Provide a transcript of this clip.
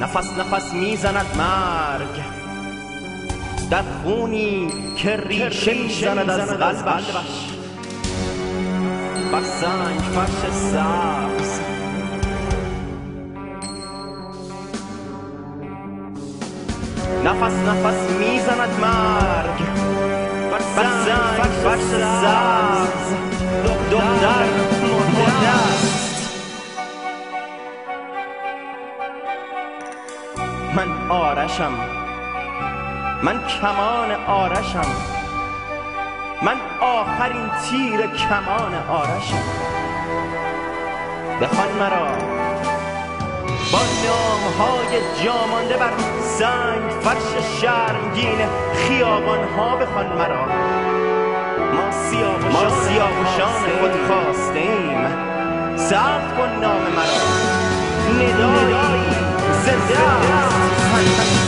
نفس نفس میزند مرگ در خونی که ریشه میزند از قلبش بر سنگ فرش سبز. نفس نفس میزند مرگ بر سنگ فرش سبز. دختر مرده است. من آرشم، من کمان آرشم، من آخرین تیر کمان آرشم. بخوان مرا با نامهای جامانده بر سنگ فرش شرمگین خیابانها. بخوان مرا، ما سیاوشان خود خواسته ایم. ثبت کن نام مرا، ندایی زنده است.